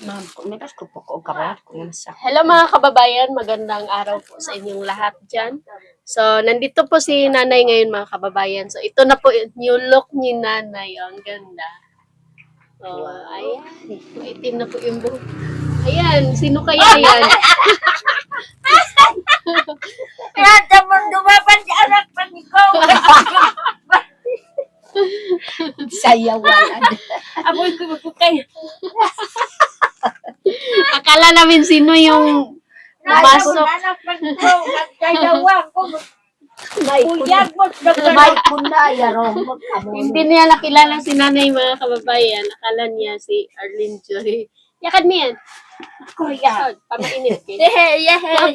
ma'am, kumitas ko po ko karat ko sa. Hello mga kababayan, magandang araw po sa inyong lahat dyan. So, nandito po si nanay ngayon mga kababayan. So, ito na po yung look ni nanay. Oh, ang ganda. Oh, Wow. ayan. Itim na po yung buhok. Ayan, sino kaya yan? Kaya damon dumapan si anak pa ni ko. Sayawan. Aboy ko magpukay. Akala namin sino yung pumasok. Anak pa ni ko. Sayawan ko. May punda yarong magkamon. Hindi niya nakilala si nanay mga kababayan. Akala niya si Arlene Joy. Yakad mo yan. Kuya. Pamainit kayo.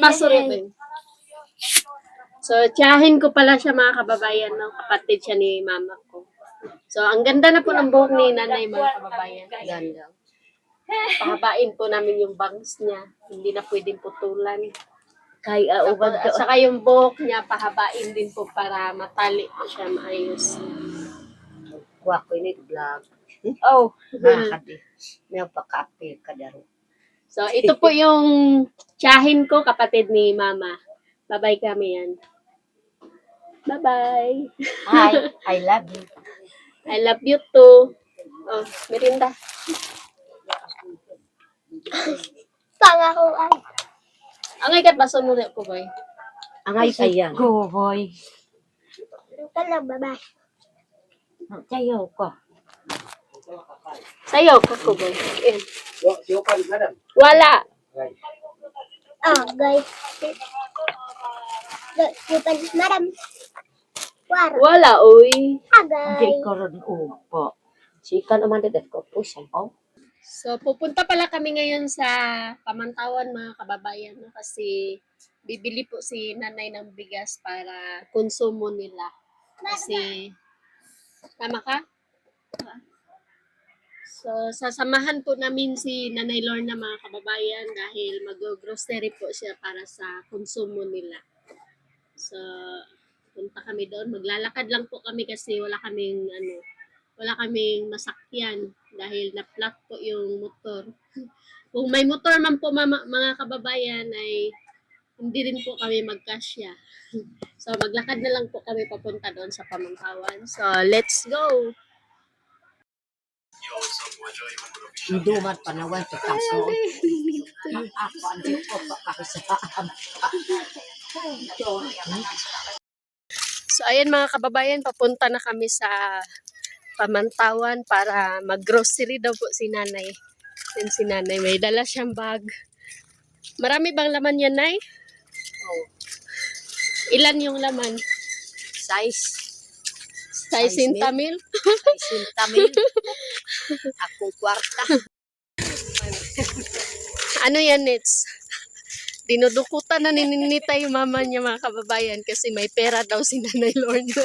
Basurot din. So, tiyahin ko pala siya mga kababayan. No? Kapatid siya ni mama ko. So, ang ganda na po ng buhok ni nanay mga kababayan. Ganda. Pahabain po namin yung bangs niya. Hindi na pwedeng putulan. Kaya ubag At saka yung buhok niya, pahabain din po para matali po siya maayos. wa ko ini vlog. Oh. Nakakati. May pakape ka daro. So, ito po yung tiyahin ko, kapatid ni mama. Bye-bye kami yan. Bye-bye. Hi, I love you. I love you too. Oh, merinda. Pangakuan. Angay kat baso mo ko, boy. Angay kayan. Go, boy. Ito lang, bye-bye. Sayaw ko. Sayo ka ko, boy. Ayan. Wala. Oh, guys. Sipan, madam. War. Wala, uy. Hindi Agay. ko rin upo. Sikan naman din ko po siya. Oh. So, pupunta pala kami ngayon sa Pamantawan mga kababayan no? Kasi bibili po si nanay ng bigas para konsumo nila. Kasi, tama ka? So, sasamahan po namin si Nanay Lorna mga kababayan dahil mag-grocery po siya para sa konsumo nila. So, punta kami doon. Maglalakad lang po kami kasi wala kaming masakyan dahil na-flat po yung motor. Kung may motor man po mga kababayan ay hindi rin po kami magkasya. So maglakad na lang po kami papunta doon sa Pamantawan. So let's go! Duman panawan sa kaso. Ako andito ko pa kakisaan. So ayan mga kababayan, papunta na kami sa Pamantawan para mag-grocery daw po si nanay. Yan si nanay, may dala siyang bag. Marami bang laman yan, Nay? Oh, Ilan yung laman? size. Size mil? Sintamil. Akong kwarta. Ano yan, Nets? Dinudukutan na nininita yung mama niya mga kababayan kasi may pera daw si Nanay Lorna.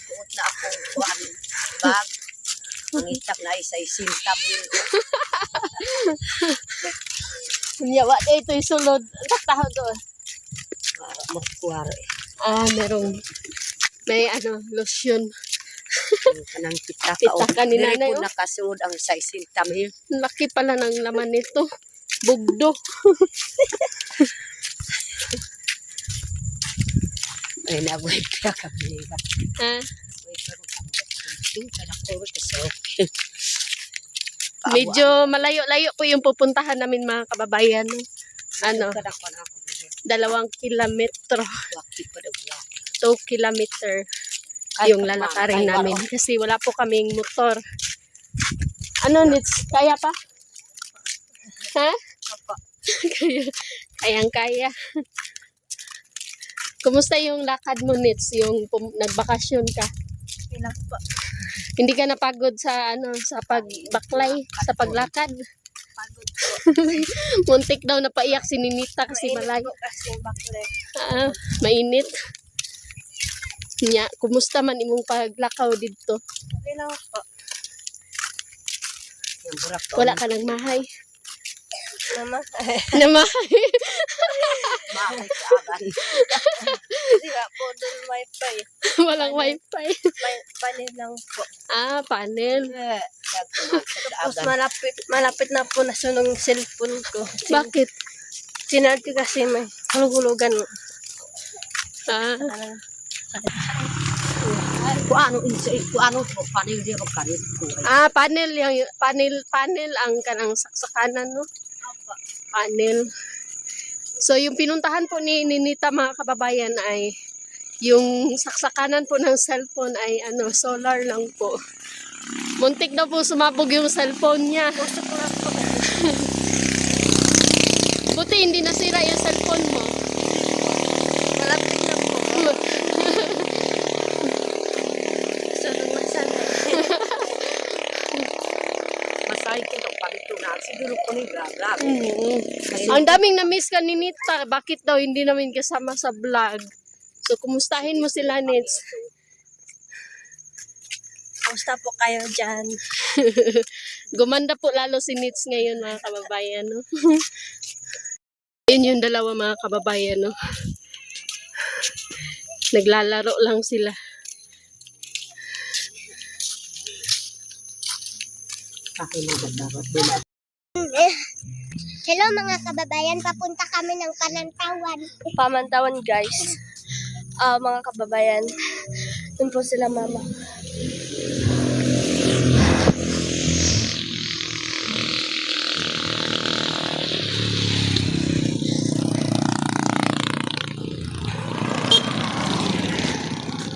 Buot na akong kwan. Bag. Ang itap na isa sintamil. Yawa na ito yung sulod. Taho doon. Magkwari. May lotion. Kanang kita Kita ka ni nanay, Diri ko oh. nakasuod ang size sintamil. Laki pala ng laman nito. Bugdo. Ay, nag-wait ka kami. Ha? Wait ka kami. Kada ko kasi okay. Medyo malayo-layo po yung pupuntahan namin mga kababayan. Kada ko na ako. 2 kilometro. Wakti ko daw. 2 kilometer yung lalakarin namin kasi wala po kaming motor. Ano, Nits? Kaya pa? Ha? Kayang-kaya. Kumusta yung lakad mo, Nits? Yung nagbakasyon ka? Ilang pa. Hindi ka napagod sa sa pagbaklay, sa paglakad? Pagod po. Muntik daw napaiyak si Ninita kasi malayo. Kasi bakle. Mainit. Nya, kumusta man imong paglakaw dito? Okay lang po. Wala ka ng mahay. Mama. Namahay. Mahay ka agad. Kasi nga po doon wifi. Walang wifi. Panel lang po. Panel. Tapos malapit na po nasunog yung cellphone ko. Bakit? Sinad ko kasi may hulug-hulugan. Ah, panel yung panel ang kanang saksakanan, no? Panel. So yung pinuntahan po ni Ninita mga kababayan ay yung saksakanan po ng cellphone ay solar lang po. Muntik na po sumabog yung cellphone niya. Buti hindi nasira yung cellphone mo. Malapit na po. Sunog na sana. Ang daming na-miss ka ni Nita. Bakit daw hindi namin kasama sa vlog? So, kumustahin mo sila, Nits? Kamusta po kayo dyan? Gumanda po lalo si Nits ngayon, mga kababayan, no? Yun yung dalawa, mga kababayan, no? Naglalaro lang sila. Hello mga kababayan, papunta kami ng Panantawan. Pamantawan guys. Mga kababayan. Doon po sila mama.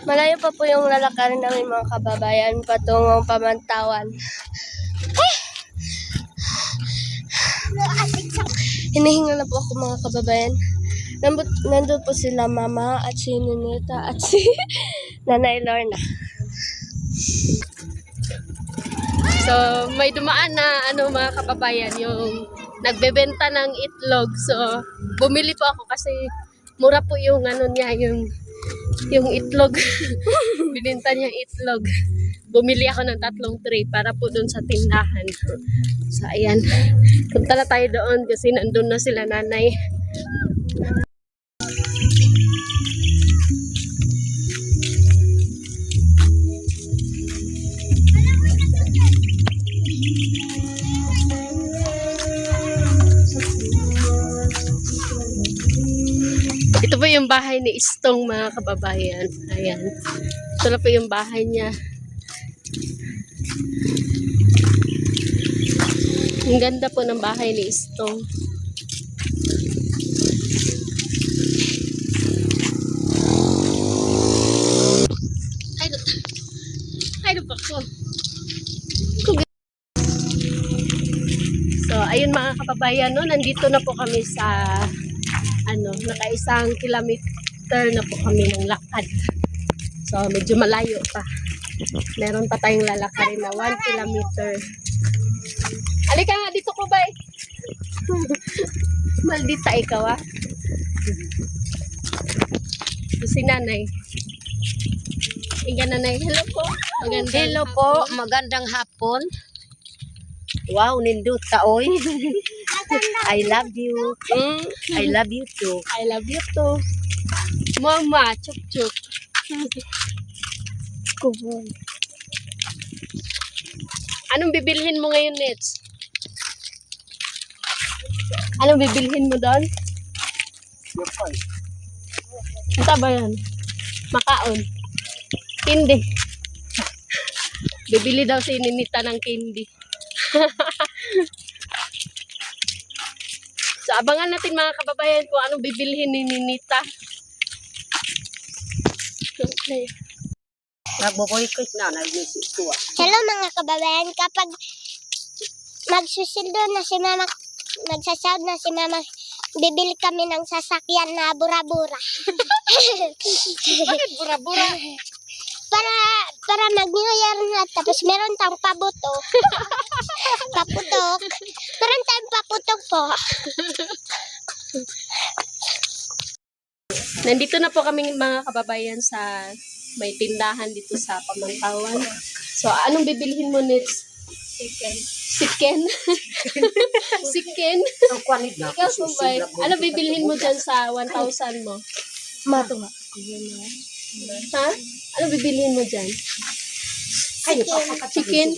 Malayo pa po yung lalakarin namin mga kababayan patungong Pamantawan. Hinihinga na po ako mga kababayan. Nandun po sila mama at si Ninita at si Nanay Lorna. So, may dumaan na mga kababayan, yung nagbebenta ng itlog. So, bumili po ako kasi mura po yung niya, yung itlog. Bininta niya itlog. Bumili ako ng 3 tray para po dun sa tindahan. So, ayan. Punta na tayo doon kasi nandun na sila nanay. Ito po yung bahay ni Istong mga kababayan. Ayan. Ito na po yung bahay niya. Ang ganda po ng bahay ni Istong. Ay, pa ko. So, ayun mga kababayan, no, nandito na po kami sa naka-1 kilometer na po kami ng lakad. So, medyo malayo pa. Meron pa tayong lalakarin na 1 kilometer. Halika nga, dito ko ba? Maldita ikaw, ah. Ito si nanay. Inga nanay, hello po. Hello po, magandang hapon. Wow, nindot ka, oy. I love you. I love you too. I love you too. Mama, chuk-chuk. Anong bibilhin mo ngayon, Nets? Anong bibilhin mo doon? Ito ba yan? Makaon. Candy. Bibili daw si Ninita ng candy. So, abangan natin mga kababayan kung anong bibilhin ni Ninita. Okay. Nagbo-boycott na, nag-visit ko. Hello mga kababayan, kapag magsusildo na si mama, nagsasahod na si mama, bibili kami ng sasakyan na bura-bura. Bakit bura-bura? Para mag-New Year na, tapos meron tayong pabutok. Paputok. Meron tayong paputok po. Nandito na po kami mga kababayan sa may tindahan dito sa Pamantawan. So, anong bibilhin mo, Nits? Chicken. Chicken? Ang kwanit na. Ikaw, Sumbay. Ano bibilhin mo dyan sa 1,000 mo? Mato nga. Ha? Ano bibilhin mo dyan? Chicken.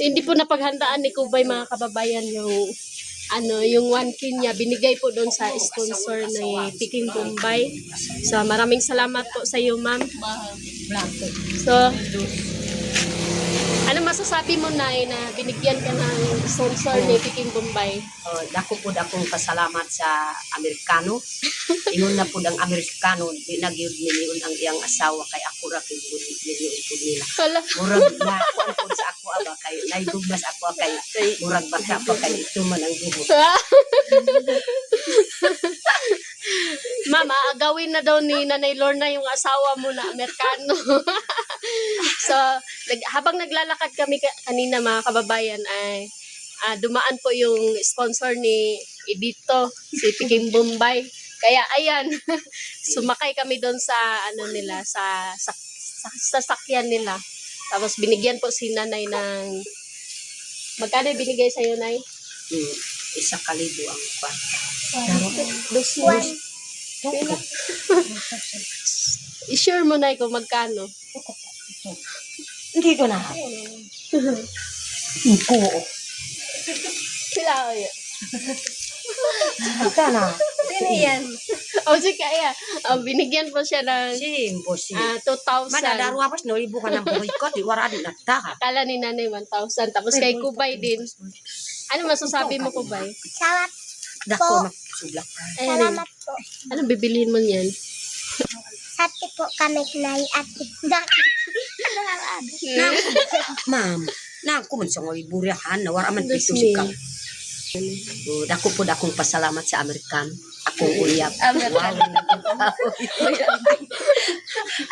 Hindi po napaghandaan ni Kubay mga kababayan yung yung 1K niya binigay po doon sa sponsor ni Peking Bombay. So maraming salamat po sa iyo, ma'am. So ano masasabi mo na binigyan ka ng sponsor ni Peking Bombay? Dako po akong pasalamat sa Amerikano. Ingon na po ang Amerikano, di na gyud niniun ang iyang asawa kay ako ra kay niniun po nila. Hala. Murag na kuan po sa ako aba kay naidugmas ako kay murag baka pa kay ito man ang buhok. Mama, agawin na daw ni Nanay Lorna yung asawa mo na Amerikano. So, habang naglalakad kami kanina mga kababayan ay dumaan po yung sponsor ni Edito, si Peking Bombay. Kaya ayan, sumakay kami doon sa nila, sa sasakyan nila. Tapos binigyan po si Nanay ng magkano binigay sa iyo, Nay? 1,000 ang kwan. I-share mo, Nay, kung magkano. Hindi ko na. Ipo. Sila o yun. Ika na. Sino yan? O si Kaya, binigyan po siya ng Simpo si. 2,000. Manadaruwa pas no ibu ka ng boycott, iwara di nata. Akala ni Nanay 1,000. Tapos kay Kubay din. Ano masasabi mo, Kubay? Salamat, Dako na sublak. salamat po. Anong bibilihin mo niyan? Hati po kami na ate. Ma'am, na ako man sa mga iburihan, nawara man dito si ka. Dako po akong pasalamat sa Amerikan. Akong uyab.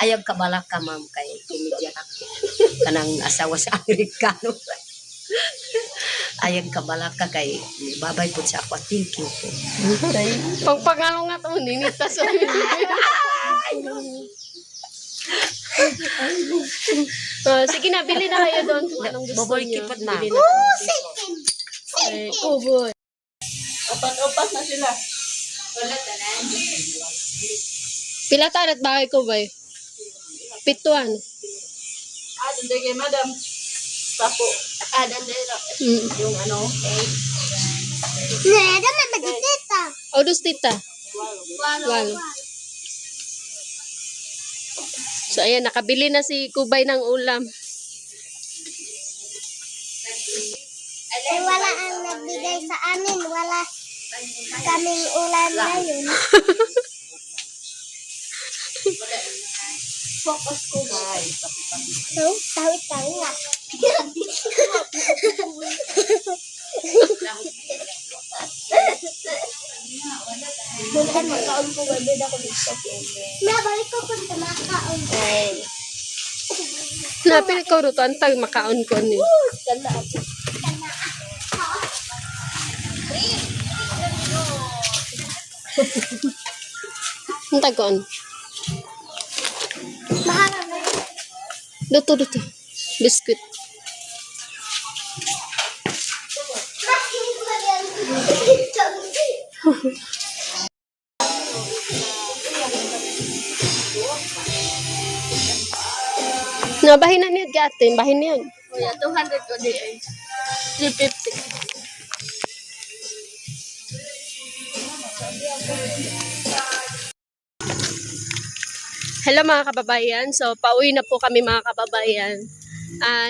Ayab kabalak ka, ma'am, kay kumidyan ako. Kanang asawa sa Amerikano. Ayab kabalak ka kay babay po sa ako. Thank you po. Pagpangalo nga ito, ninita sa sige na, bili na kayo doon kung anong gusto Boboy niyo. kipot, ma'am. Bili na kayo. Kuboy. Opat na sila. Pila tarat bakay ko ba? Pituan. Doon din kay madam. Tapo. Doon din. Yung ano, Neda may magitita. O dos tita. Walo. So ayan, nakabili na si Kubay ng ulam. Eh, wala ang nagbigay sa amin. Wala kaming ulam ngayon. focus ko. So, tawi-tawi nga. Bukan makaon ko gabi na ko dito. Nabalik ko kung tumakaon. Napil ko rutan tag makaon ko ni. Ganda ako. Tagon. Mahal na. Duto. Biskuit. Na bahin na niyo gatin, bahin niyo. Kuya, 200 ko di ay. 350. Hello mga kababayan. So, pauwi na po kami mga kababayan.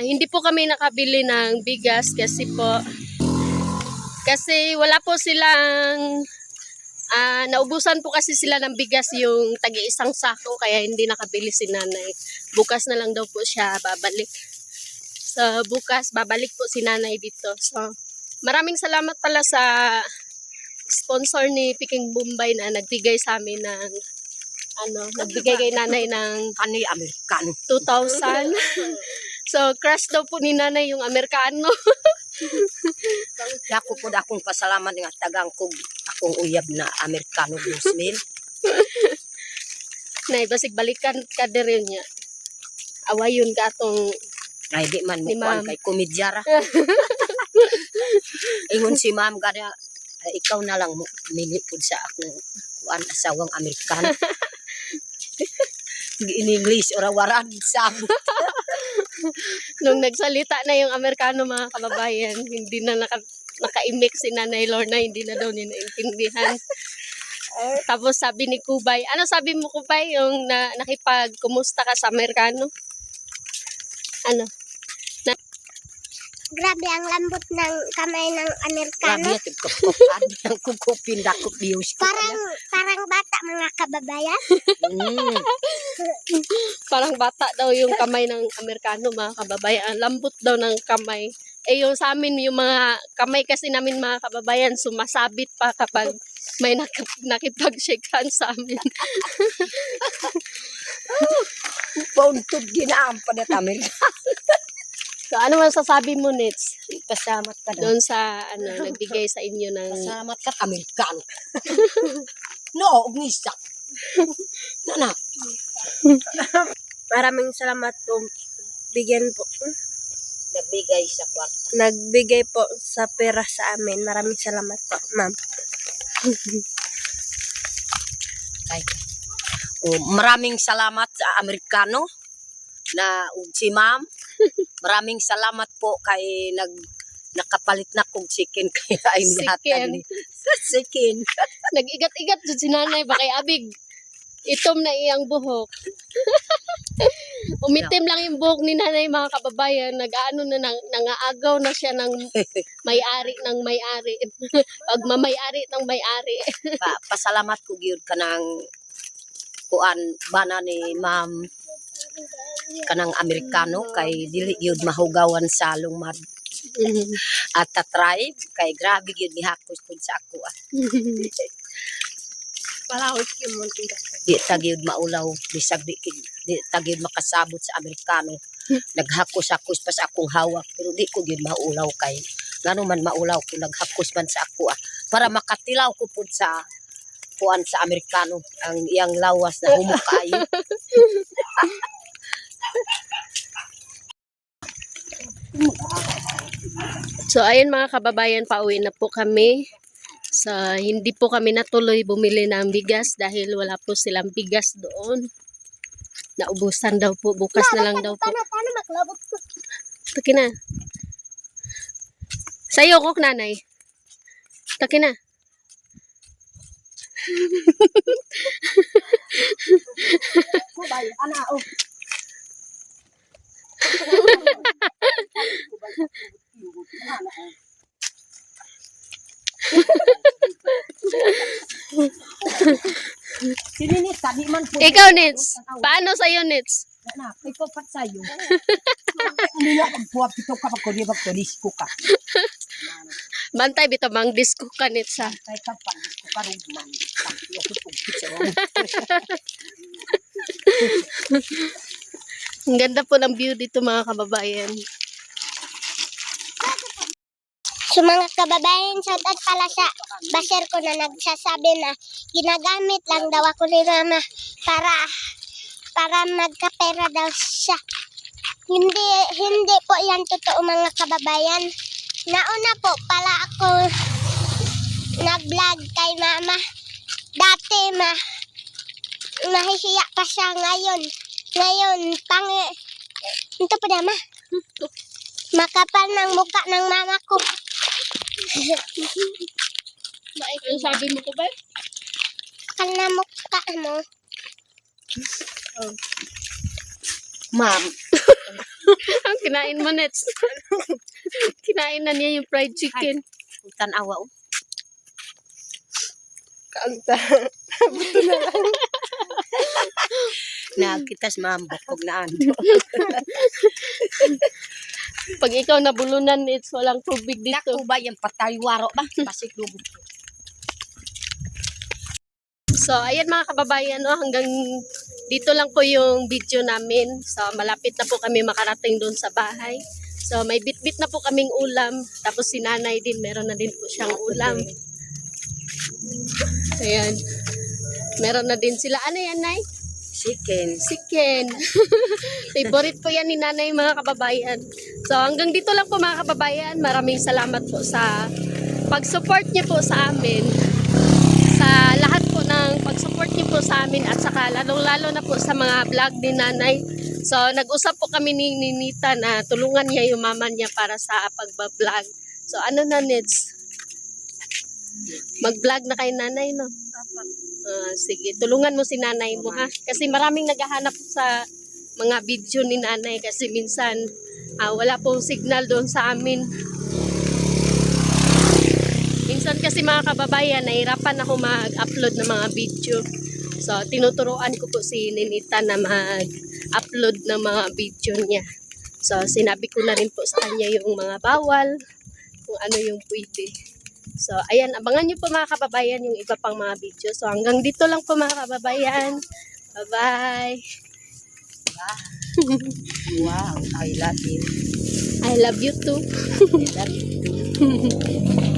Hindi po kami nakabili ng bigas kasi wala po silang naubusan po kasi sila ng bigas yung tagi-isang sako kaya hindi nakabili si Nanay. Bukas na lang daw po siya babalik. So, bukas babalik po si Nanay dito. So, maraming salamat pala sa sponsor ni Peking Bombay na nagbigay sa amin ng nagbigay kay Nanay ng Kani Amerikano. 2,000. So, crush daw po ni Nanay yung Amerikano. Dako po akong pasalamat nga tagang kog akong uyab na Amerikano Bluesmill. Nay, basig balikan ka din niya. Awayon ka atong Ay di man mo Ni kuan ma'am. kay komedyara. Ingon si ma'am kada ikaw na lang minipod sa akong kuan asawang Amerikano. In English or waran sabot. Nung nagsalita na yung Amerikano mga kababayan, hindi na naka-imik si Nanay Lorna, hindi na daw niya naintindihan. Tapos sabi ni Kubay, ano sabi mo Kubay, yung nakipag-kumusta ka sa Amerikano? Ano? Grabe ang lambot ng kamay ng Amerikano. Grabe ito kapukan. Ang kukupin dako views ko. Parang bata mga kababayan. Mm. Parang bata daw yung kamay ng Amerikano mga kababayan. Ang lambot daw ng kamay. Eh yung sa amin, yung mga kamay kasi namin mga kababayan, sumasabit pa kapag may nakipag-shake hands sa amin. Pauntod ginaam pa na tamin. So ano man sasabi mo, Nits? Pasamat ka daw. Doon sa nagbigay sa inyo ng Pasamat ka Amerikan. No, ugnisa. Nana. Maraming salamat po. Bigyan po. Nabigay sa kwarto. Nagbigay po sa pera sa amin. Maraming salamat po, ma'am. Maraming salamat sa Amerikano na si ma'am. Maraming salamat po kay nakapalit na kong chicken kaya ay nihatag ni chicken. nag-igat-igat dyan si nanay, bakay abig. Itom na iyang buhok. Umitim lang yung buhok ni nanay mga kababayan. Nag-ano na, nangaagaw na siya ng may-ari ng may-ari. Pagmamay-ari ng may-ari. Pasalamat ko gyud kanang kuan bana ni ma'am kanang Amerikano kay dili gyud mahugawan sa lungmad at tribe kay grabe gyud gihakos pud sa ako. Palawit yung munting Di tagyud maulaw bisag di tagyud makasabot sa Amerikano. Naghakos-hakos pa sa akong hawak pero di ko gyud maulaw kay ngano man maulaw ko naghakos man sa ako para makatilaw ko pud sa kuan sa Amerikano ang iyang lawas na humukaayo. So ayun mga kababayan, pauwi na po kami. So hindi po kami natuloy bumili ng bigas dahil wala po silang bigas doon. Naubusan daw po, bukas na lang daw po. Paano maglabot ko? Taki na. Sa'yo, kok nanay. Taki na. Kubay, ana o. Sini ni tadi man po. Ikaw, Nits. Paano sa'yo, Nits? Na, ikaw pat sayo. Ano ya pagpuap ito ka pagkodi disco ka. Bantay, bito, mang disco ka, Nits, ha? Kay ka pa disco ka rugman. Ang ganda po ng view dito, mga kababayan. So mga kababayan, shoutout pala sa baser ko na nagsasabi na ginagamit lang daw ako ni mama para magkapera daw siya. Hindi po yan totoo mga kababayan. Nauna po pala ako nag-vlog kay mama. Dati nahihiya pa siya ngayon. Ito pa dama. Makapal ng mukha ng mama ko. Ano sabi mo ko ba? Kapal na mukha mo. Ma'am, Ang kinain mo, Nets. Kinain na niya yung fried chicken. tanawa o. Kanta. Nakitas ma'am bukog na ano. Pag ikaw nabulunan, Nets, walang tubig dito. Dako ba yung pataywaro ba? Basik lubog ko. So, ayan mga kababayan, no, hanggang dito lang po yung video namin. So, malapit na po kami makarating doon sa bahay. So, may bit-bit na po kaming ulam. Tapos si nanay din, meron na din po siyang ulam. Ayan. Meron na din sila. Ano yan, Nay? Chicken. Chicken. Favorite po yan ni nanay mga kababayan. So, hanggang dito lang po mga kababayan. Maraming salamat po sa pag-support niyo po sa amin. Sa lahat po ng pag-support niyo po sa amin at saka lalong-lalo na po sa mga vlog ni nanay. So, nag-usap po kami ni Ninita na tulungan niya yung mama niya para sa pagbablog. So, ano na, Neds? Mag-vlog na kay nanay, no? Sige, tulungan mo si nanay mo, ha? Kasi maraming naghahanap sa mga video ni nanay kasi minsan wala pong signal doon sa amin. Minsan kasi mga kababayan, nahirapan ako mag-upload ng mga video. So, tinuturuan ko po si Ninita na mag-upload ng mga video niya. So, sinabi ko na rin po sa kanya yung mga bawal, kung ano yung pwede. So, ayan, abangan nyo po mga kababayan yung iba pang mga video. So, hanggang dito lang po mga kababayan. Bye-bye! Wow, I love you. I love you too. I love you.